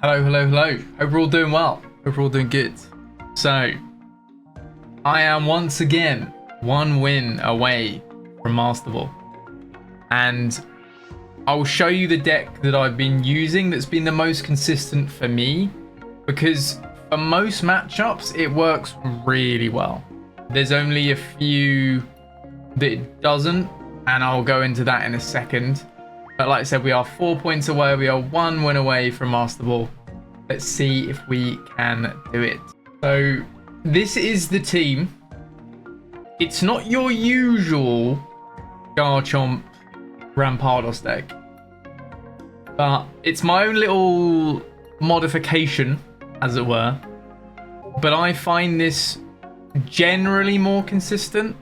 Hello, hello, hello. Hope we're all doing well. Hope we're all doing good. So, I am once again one win away from Master Ball. And I'll show you the deck that I've been using that's been the most consistent for me. Because for most matchups, it works really well. There's only a few that it doesn't, and I'll go into that in a second. But like I said, we are 4 points away. We are one win away from Master Ball. Let's see if we can do it. So this is the team. It's not your usual Garchomp Rampardos deck, but it's my own little modification, as it were. But I find this generally more consistent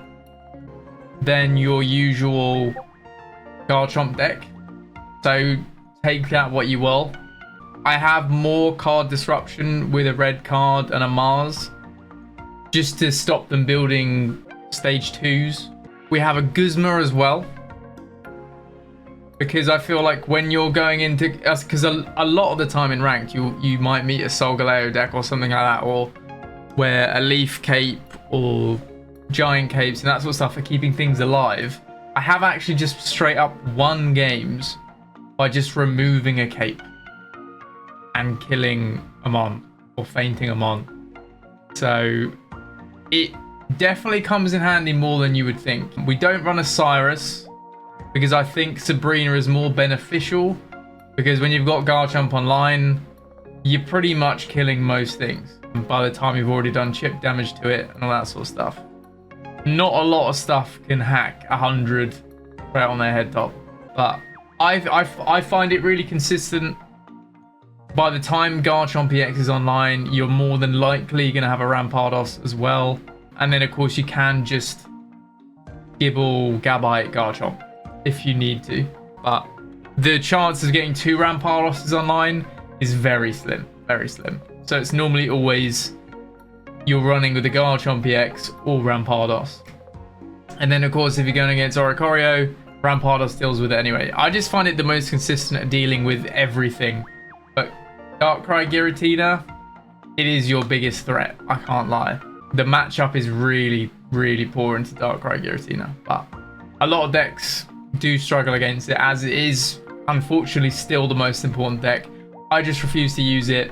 than your usual Garchomp deck. So take that what you will. I have more card disruption with a red card and a Mars, just to stop them building stage 2s. We have a Guzma as well, because I feel like when you're going into us, because a lot of the time in ranked, you might meet a Solgaleo deck or something like that, or where a Leaf Cape or Giant Capes and that sort of stuff are keeping things alive. I have actually just straight up won games by just removing a Cape and killing a Mon or fainting a Mon. So it definitely comes in handy more than you would think. We don't run a Cyrus because I think Sabrina is more beneficial, because when you've got Garchomp online, you're pretty much killing most things. And by the time you've already done chip damage to it and all that sort of stuff. Not a lot of stuff can hack 100 right on their head top, but I find it really consistent. By the time Garchomp EX is online, you're more than likely going to have a Rampardos as well. And then, of course, you can just Gibble, Gabite, Garchomp if you need to. But the chances of getting 2 Rampardos online is very slim, very slim. So it's normally always you're running with the Garchomp EX or Rampardos. And then, of course, if you're going against Oricorio, Rampardos deals with it anyway. I just find it the most consistent at dealing with everything. But Darkrai Giratina, it is your biggest threat, I can't lie. The matchup is really, really poor into Darkrai Giratina, but a lot of decks do struggle against it, as it is unfortunately still the most important deck. I just refuse to use it.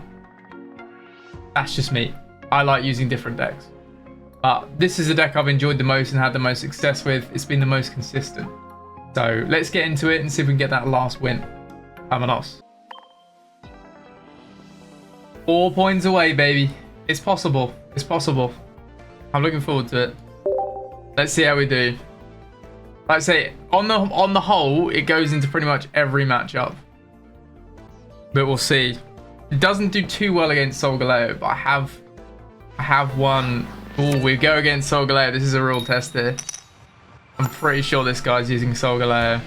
That's just me. I like using different decks. But this is the deck I've enjoyed the most and had the most success with. It's been the most consistent. So let's get into it and see if we can get that last win. Vámonos. 4 points away, baby. It's possible. It's possible. I'm looking forward to it. Let's see how we do. Like I say, on the whole, it goes into pretty much every matchup. But we'll see. It doesn't do too well against Solgaleo, but I have one. Oh, we go against Solgaleo. This is a real test here. I'm pretty sure this guy's using Solgaleo.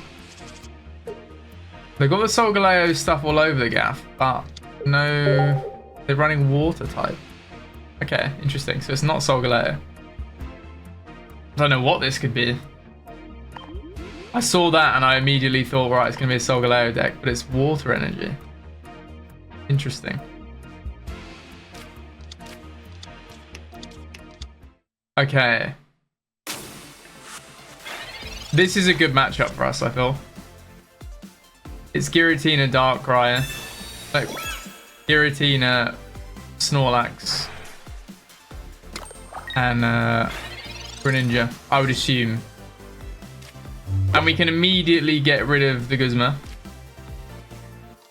They've got the Solgaleo stuff all over the gaff, but no, they're running water type. Okay, interesting. So it's not Solgaleo. I don't know what this could be. I saw that and I immediately thought, right, it's going to be a Solgaleo deck, but it's water energy. Interesting. Okay. This is a good matchup for us, I feel. It's Giratina, Darkrai. Like, Giratina, Snorlax, and Greninja, I would assume. And we can immediately get rid of the Guzma.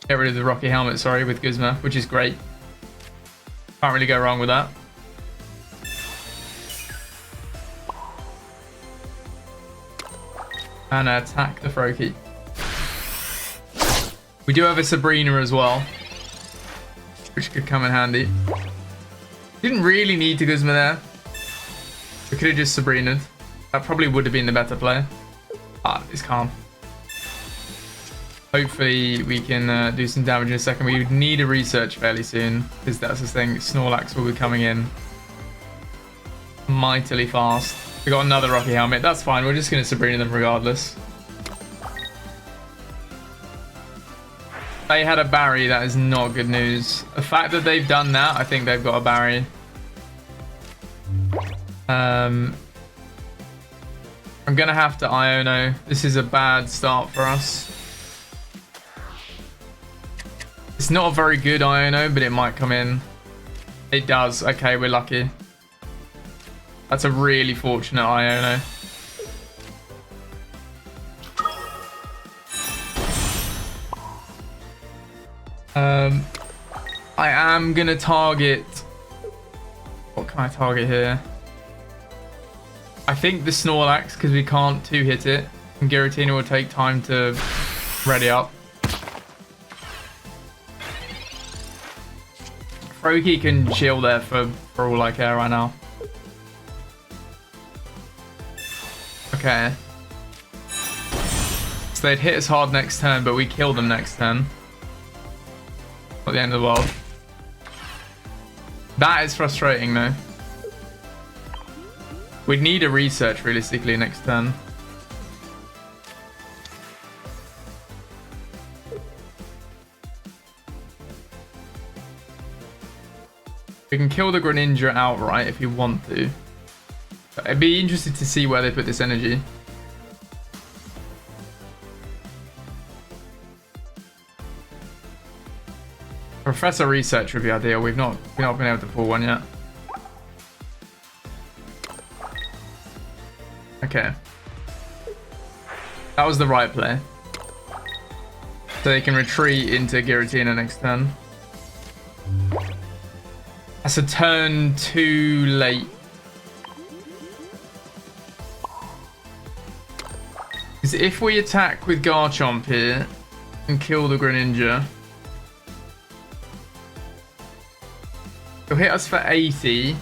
Get rid of the Rocky Helmet, sorry, with Guzma, which is great. Can't really go wrong with that. And attack the Froakie. We do have a Sabrina as well, which could come in handy. Didn't really need to Guzma there. We could have just Sabrina'd. That probably would have been the better play. Ah, it's calm. Hopefully we can do some damage in a second. We would need a research fairly soon, because that's the thing. Snorlax will be coming in mightily fast. We got another Rocky Helmet. That's fine. We're just going to Sabrina them regardless. They had a Barry. That is not good news. The fact that they've done that, I think they've got a Barry. I'm going to have to Iono. This is a bad start for us. It's not a very good Iono, but it might come in. It does. Okay, we're lucky. That's a really fortunate Iono. I am going to target... What can I target here? I think the Snorlax, because we can't two-hit it. And Giratina will take time to ready up. Froakie can chill there for all I care right now. Okay. So they'd hit us hard next turn, but we kill them next turn. Not the end of the world. That is frustrating though. We'd need a research realistically next turn. We can kill the Greninja outright if you want to. But I'd be interested to see where they put this energy. Professor Research would be ideal. We've not been able to pull one yet. Okay. That was the right play. So they can retreat into Giratina next turn. That's a turn too late. Because if we attack with Garchomp here and kill the Greninja, he'll hit us for 80.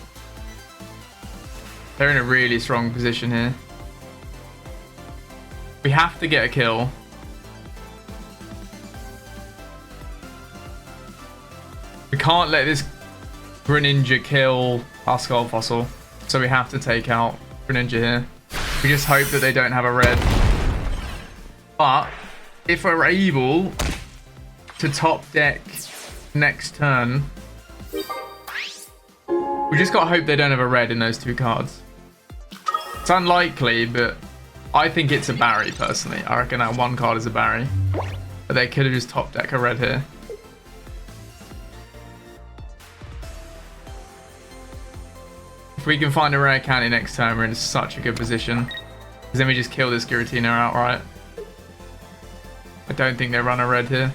They're in a really strong position here. We have to get a kill. We can't let this Greninja kill our Skull Fossil, so we have to take out Greninja here. We just hope that they don't have a red. But if we're able to top deck next turn, we just gotta hope they don't have a red in those two cards. It's unlikely, but I think it's a Barry personally. I reckon that one card is a Barry. But they could have just top deck a red here. If we can find a rare candy next turn, we're in such a good position. Because then we just kill this Giratina outright. I don't think they run a red here.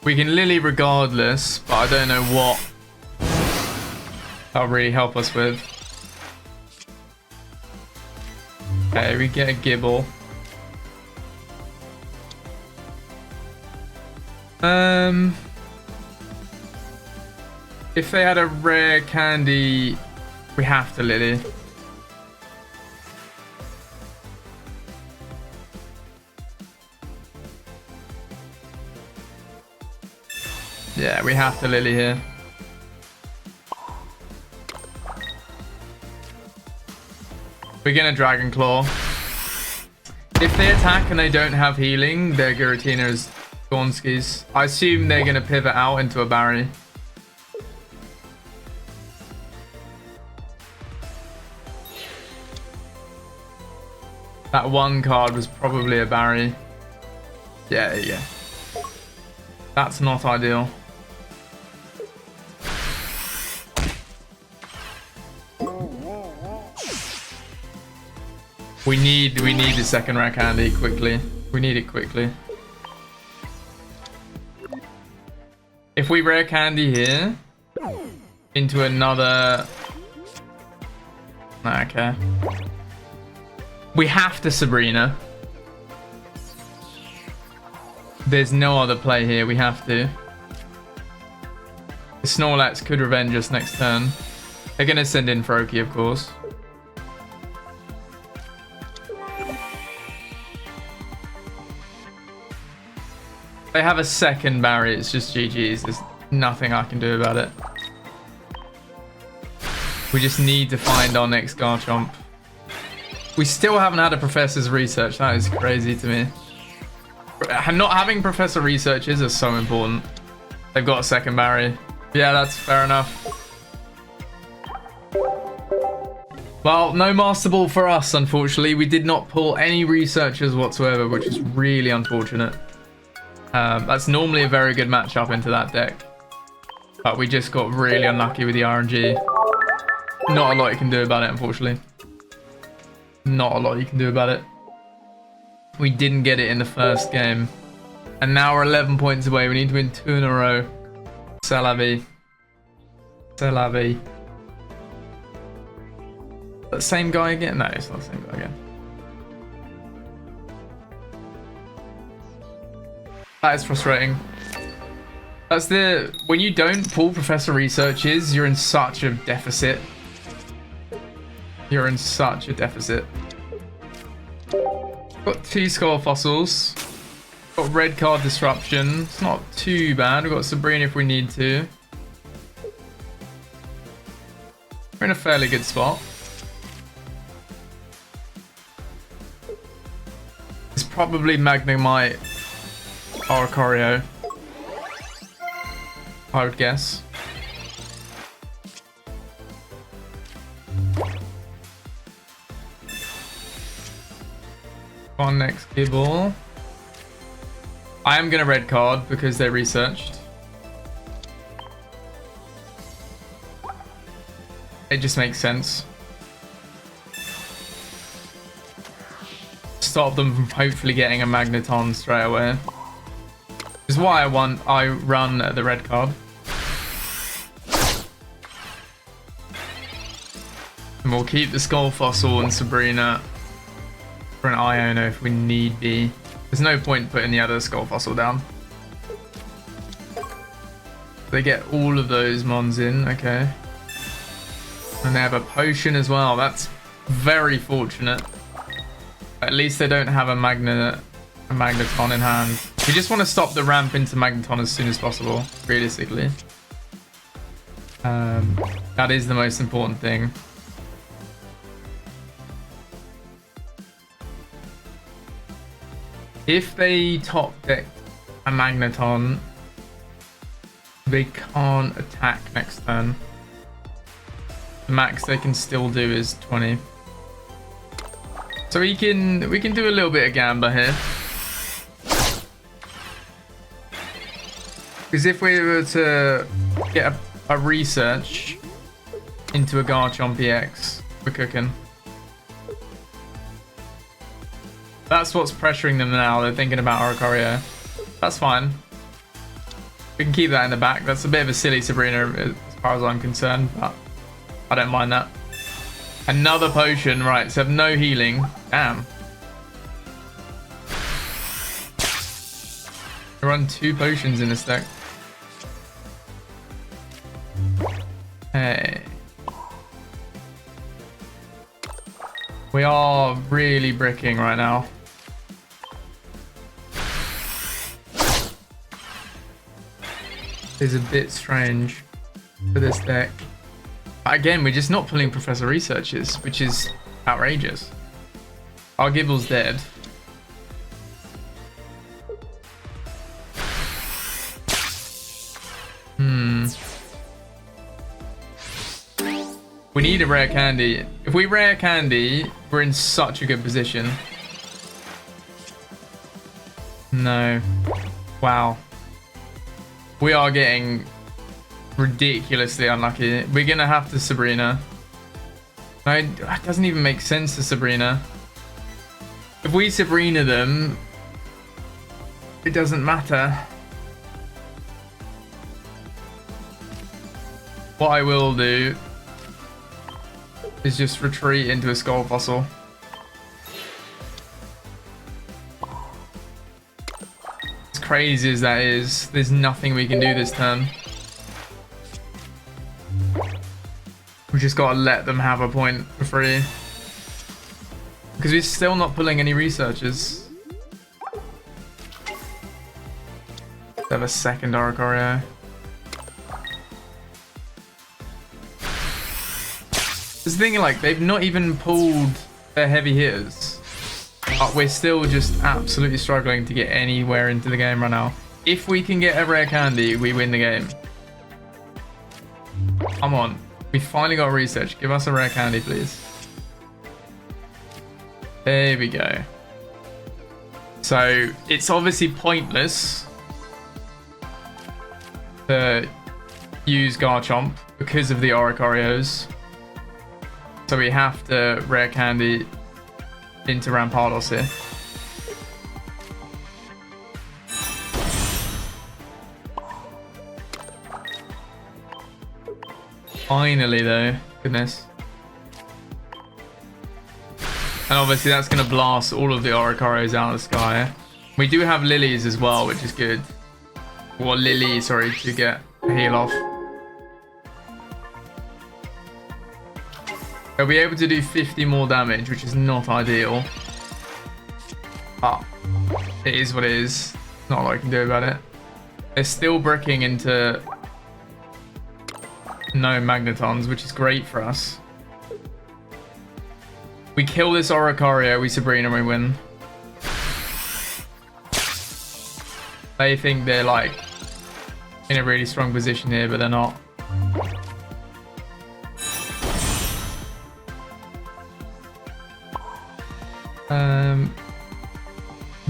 We can Lily regardless, but I don't know what that'll really help us with. Okay, we get a Gibble. If they had a rare candy, we have to Lily. Yeah, we have to Lily here. We're gonna Dragon Claw. If they attack and they don't have healing, their Giratina is Gornskis. I assume they're gonna pivot out into a Barry. That one card was probably a Barry. Yeah, there you go. That's not ideal. We need the second rare candy quickly. We need it quickly. If we rare candy here into another... Okay. We have to Sabrina. There's no other play here. We have to. The Snorlax could revenge us next turn. They're going to send in Froakie, of course. They have a second Barry. It's just GG's. There's nothing I can do about it. We just need to find our next Garchomp. We still haven't had a professor's research. That is crazy to me. Not having professor researches is so important. They've got a second Barry. Yeah, that's fair enough. Well, no Master Ball for us, unfortunately. We did not pull any researchers whatsoever, which is really unfortunate. That's normally a very good matchup into that deck. But we just got really unlucky with the RNG. Not a lot you can do about it, unfortunately. Not a lot you can do about it. We didn't get it in the first game. And now we're 11 points away. We need to win 2 in a row. C'est la vie. C'est la vie. The same guy again? No, it's not the same guy again. That is frustrating. That's the... When you don't pull Professor Researches, you're in such a deficit. You're in such a deficit. Got 2 Skull Fossils. Got Red Card Disruption. It's not too bad. We've got Sabrina if we need to. We're in a fairly good spot. It's probably Magnemite or Oricorio, I would guess. On next Gibble. I am going to red card because they're researched. It just makes sense. Stop them from hopefully getting a Magneton straight away. Which is why I run the red card. And we'll keep the Skull Fossil and Sabrina for an Iono if we need be. There's no point putting the other Skull Fossil down. They get all of those Mons in, okay. And they have a potion as well. That's very fortunate. At least they don't have a Magneton in hand. We just want to stop the ramp into Magneton as soon as possible, realistically. That is the most important thing. If they top deck a Magneton, they can't attack next turn. The max they can still do is 20. So we can do a little bit of gamba here. Because if we were to get a research into a Garchomp EX, we're cooking. That's what's pressuring them now. They're thinking about Oricorio. That's fine. We can keep that in the back. That's a bit of a silly Sabrina as far as I'm concerned, but I don't mind that. Another potion, right, so have no healing. Damn. I run 2 potions in this deck. Hey. We are really bricking right now. It's a bit strange for this deck. Again, we're just not pulling Professor Researches, which is outrageous. Our Gibble's dead. We need a rare candy. If we rare candy, we're in such a good position. No. Wow. We are getting ridiculously unlucky. We're gonna have to Sabrina. No, it doesn't even make sense to Sabrina. If we Sabrina them, it doesn't matter. What I will do is just retreat into a Skull Fossil. As crazy as that is, there's nothing we can do this turn. We just gotta let them have a point for free. Because we're still not pulling any researchers. They have a second Oricorio. This thing, like, they've not even pulled they're heavy hitters. But we're still just absolutely struggling to get anywhere into the game right now. If we can get a rare candy, we win the game. Come on. We finally got research. Give us a rare candy, please. There we go. So it's obviously pointless to use Garchomp because of the Oricorios. So we have to rare candy into Rampardos here. Finally though, goodness. And obviously that's going to blast all of the Oricorios out of the sky. We do have lilies as well, which is good. Or Lily, sorry, to get a heal off. They'll be able to do 50 more damage, which is not ideal. But it is what it is. Not a lot I can do about it. They're still bricking into no Magnetons, which is great for us. We kill this Oricorio, we Sabrina, we win. They think they're like in a really strong position here, but they're not.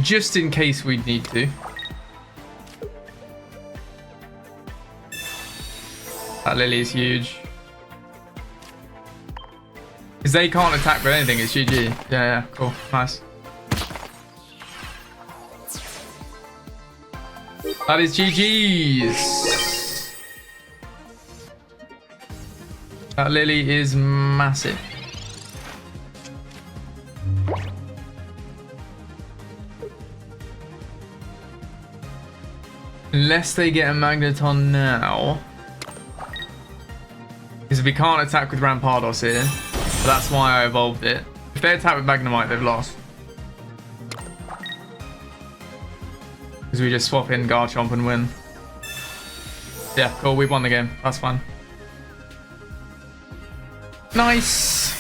Just in case we need to. That Lily is huge. Because they can't attack with anything, it's GG. Yeah, cool, nice. That is GG's. That Lily is massive. Unless they get a Magneton now. Because we can't attack with Rampardos here. So that's why I evolved it. If they attack with Magnemite, they've lost. Because we just swap in Garchomp and win. Yeah, cool. We won the game. That's fun. Nice.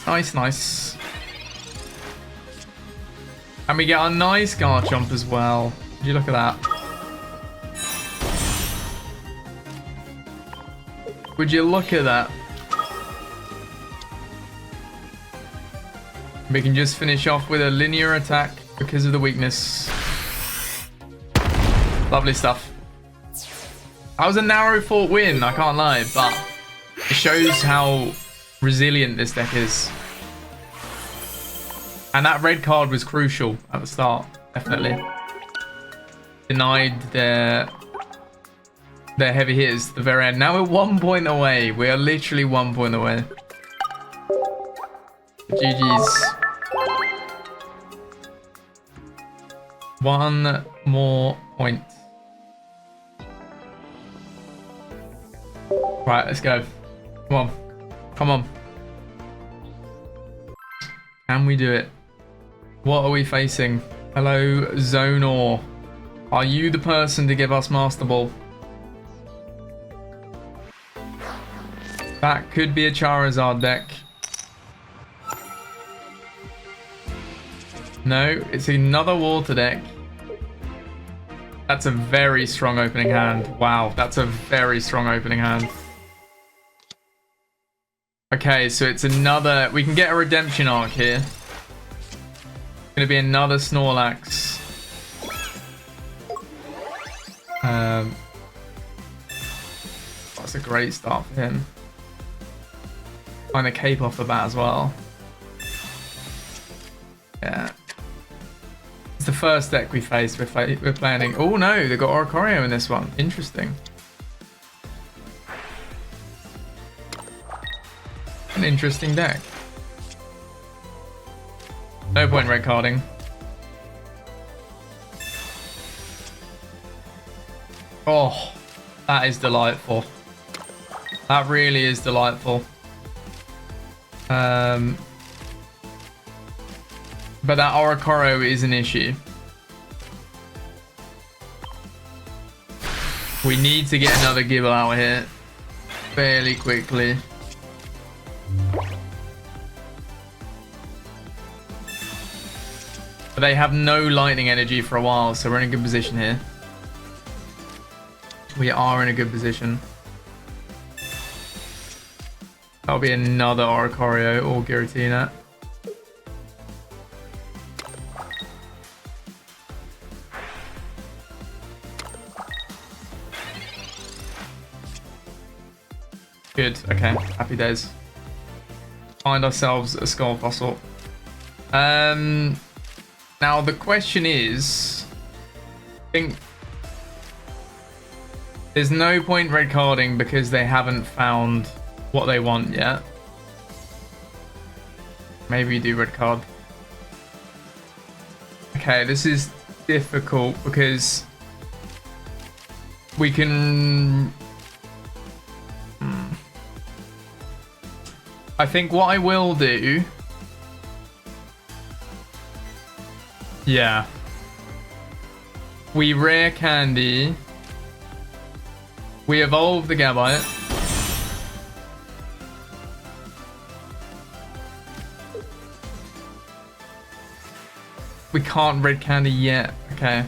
Nice, nice. And we get a nice Garchomp as well. Would you look at that? Would you look at that? We can just finish off with a linear attack because of the weakness. Lovely stuff. That was a narrow fought win, I can't lie, but it shows how resilient this deck is. And that red card was crucial at the start, definitely. Denied their heavy hitters at the very end. Now we're 1 point away. We are literally 1 point away. GG's. One more point. Right, let's go. Come on. Come on. Can we do it? What are we facing? Hello, Zonor. Are you the person to give us Master Ball? That could be a Charizard deck. No, it's another water deck. That's a very strong opening hand. Wow, that's a very strong opening hand. Okay, so it's another... We can get a redemption arc here. It's going to be another Snorlax. That's a great start for him. Find a cape off the bat as well. Yeah. It's the first deck we faced. We're playing... Oh no, they've got Oricorio in this one. Interesting. An interesting deck. No point red carding. Oh, that is delightful. That really is delightful. But that Oricorio is an issue. We need to get another Gibble out here fairly quickly. But they have no lightning energy for a while, so we're in a good position here. We are in a good position. That'll be another Oricorio or Giratina. Good, okay, happy days. Find ourselves a skull fossil. Now the question is, I think there's no point red carding because they haven't found what they want yet. Maybe we do red card. Okay, this is difficult because we can... I think what I will do... Yeah. We rare candy. We evolve the Gabite. We can't red candy yet. Okay.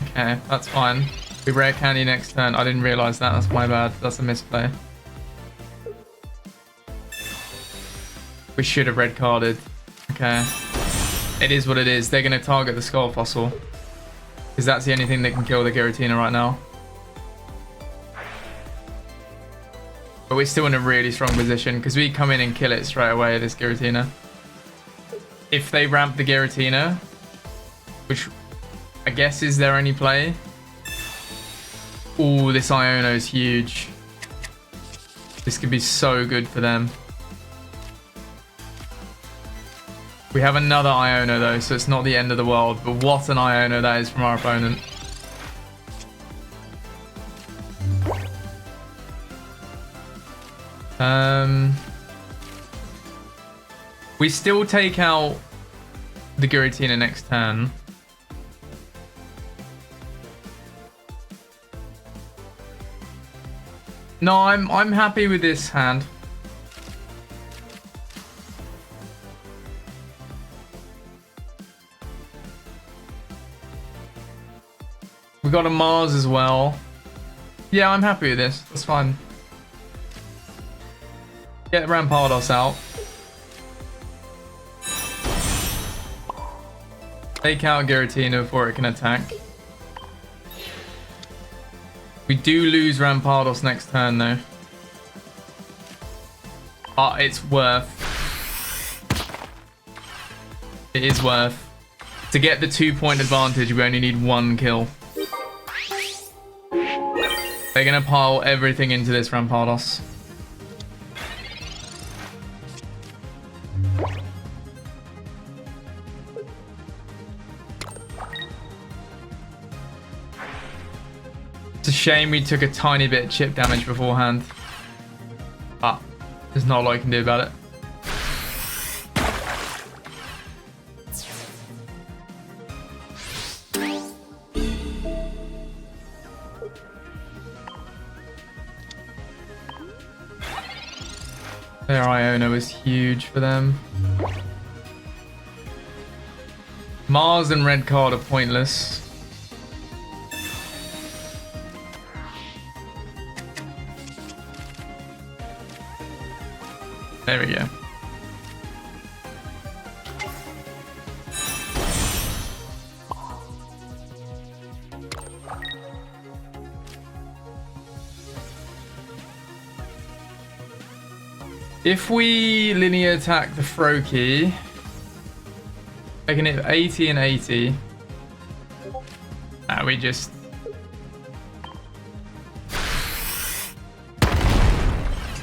Okay, that's fine. We rare candy next turn. I didn't realize that. That's my bad. That's a misplay. We should have red carded. Okay. It is what it is. They're going to target the skull fossil. Because that's the only thing that can kill the Giratina right now. But we're still in a really strong position because we come in and kill it straight away, this Giratina. If they ramp the Giratina, which I guess is their only play. Oh, this Iono is huge. This could be so good for them. We have another Iono though, so it's not the end of the world. But what an Iono that is from our opponent. We still take out the Giratina next turn. No, I'm happy with this hand. We got a Mars as well. Yeah, I'm happy with this. That's fine. Get Rampardos out. Take out Giratina before it can attack. We do lose Rampardos next turn though. But it's worth. It is worth. To get the 2-point advantage, we only need 1 kill. They're gonna pile everything into this Rampardos. It's a shame we took a tiny bit of chip damage beforehand. But there's not a lot I can do about it. Their Iono is huge for them. Mars and red card are pointless. There we go. If we linear attack the Froakie, I can hit 80 and 80. We just...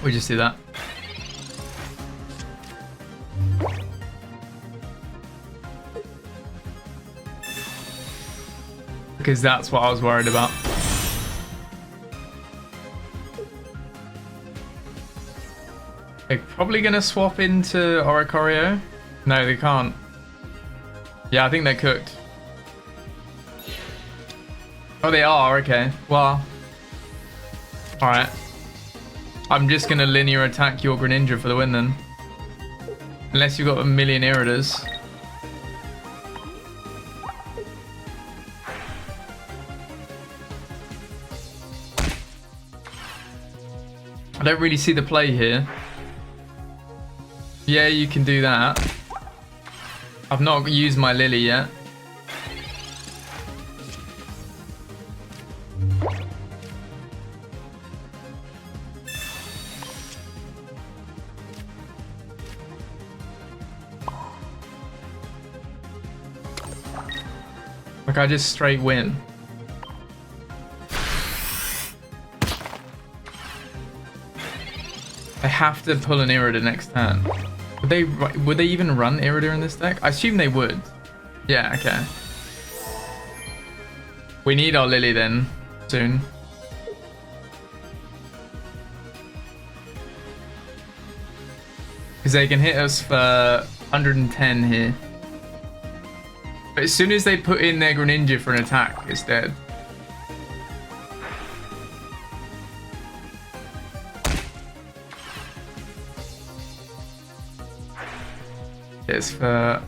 We just do that. Because that's what I was worried about. They're probably going to swap into Oricorio. No, they can't. Yeah, I think they're cooked. Oh, they are? Okay. Well. Alright. I'm just going to linear attack your Greninja for the win then. Unless you've got a million Iridas. I don't really see the play here. Yeah, you can do that. I've not used my Lily yet. Like, I just straight win. I have to pull an Irida next turn. Would they even run Irida in this deck? I assume they would. Yeah, okay. We need our Lily then, soon. Because they can hit us for 110 here. But as soon as they put in their Greninja for an attack, it's dead. It's for...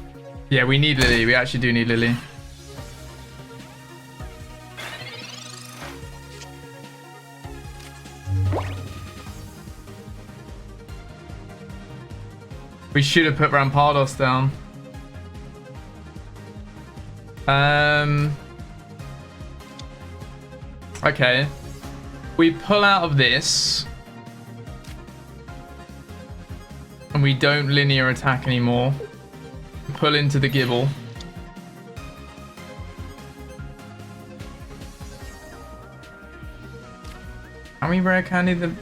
Yeah, we need Lily. We actually do need Lily. We should have put Rampardos down. Okay. We pull out of this. And we don't linear attack anymore. Pull into the Gibble. Can we rare candy the...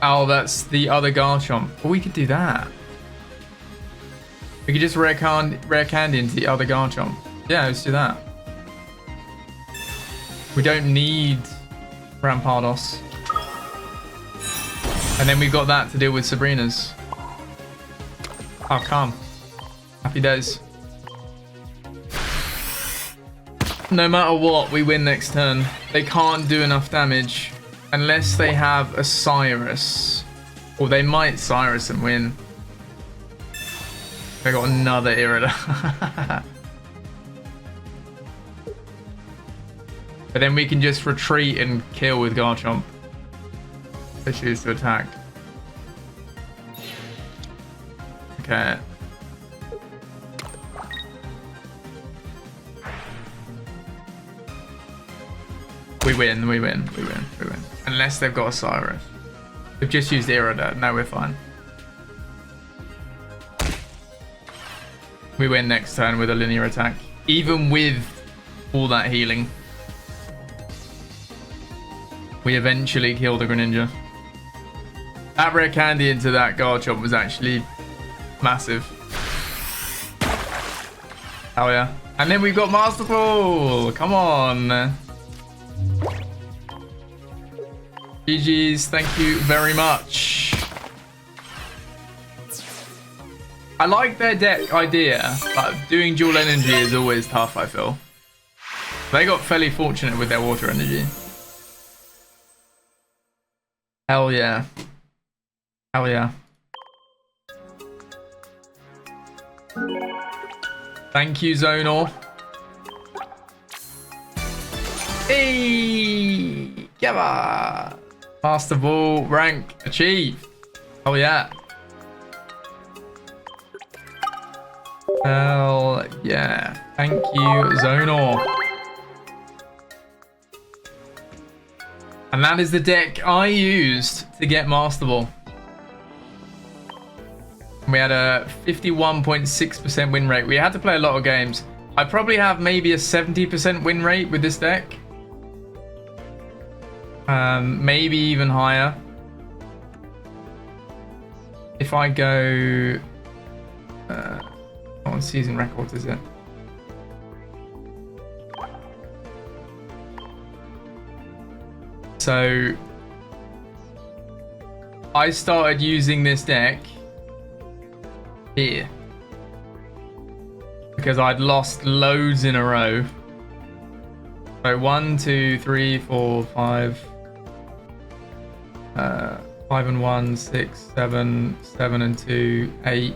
Oh, that's the other Garchomp. Well, we could do that. We could just rare candy into the other Garchomp. Yeah, let's do that. We don't need Rampardos. And then we've got that to deal with Sabrina's. Oh, calm. Happy days. No matter what, we win next turn. They can't do enough damage unless they have a Cyrus. Or they might Cyrus and win. They got another Irida. But then we can just retreat and kill with Garchomp. They choose to attack. Okay. We win. Unless they've got a Cyrus. They've just used Irida. No, we're fine. We win next turn with a linear attack. Even with all that healing. We eventually kill the Greninja. That rare candy into that Garchomp was actually massive. Hell yeah. And then we've got Masterful. Come on. GG's. Thank you very much. I like their deck idea, but doing dual energy is always tough, I feel. They got fairly fortunate with their water energy. Hell yeah. Hell yeah. Thank you, Zonor. Hey! Gabba! Master Ball rank achieved. Oh yeah. Hell yeah. Thank you, Zonor. And that is the deck I used to get Master Ball. We had a 51.6% win rate. We had to play a lot of games. I probably have maybe a 70% win rate with this deck. Maybe even higher. If I go... what season record is it? So... I started using this deck here. because I'd lost loads in a row. So 1, 2, 3, 4, 5. 5 and 1, 6, 7, 7 and 2, 8,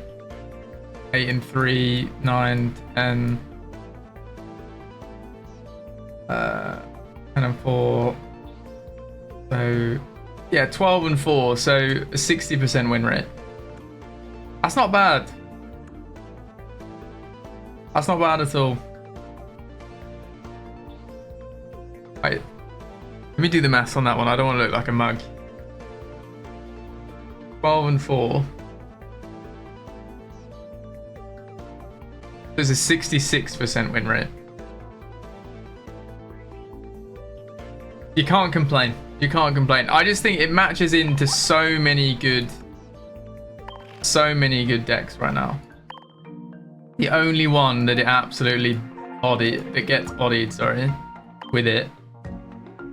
8 and 3, 9, 10, 10 and 4. So yeah, 12 and 4. So a 60% win rate. That's not bad. That's not bad at all. Right. Let me do the maths on that one. I don't want to look like a mug. 12 and 4. There's a 66% win rate. You can't complain. You can't complain. I just think it matches into so many good decks right now. The only one that it absolutely gets bodied, sorry, with it,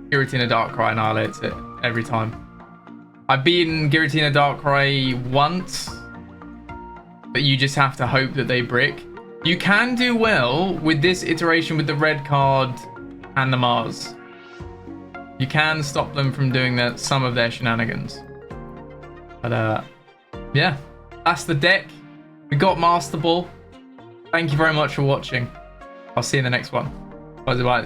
Giratina Darkrai annihilates it every time. I've beaten Giratina Darkrai once, but you just have to hope that they brick. You can do well with this iteration with the red card and the Mars. You can stop them from doing some of their shenanigans. But yeah, that's the deck. We got Master Ball. Thank you very much for watching. I'll see you in the next one. Bye.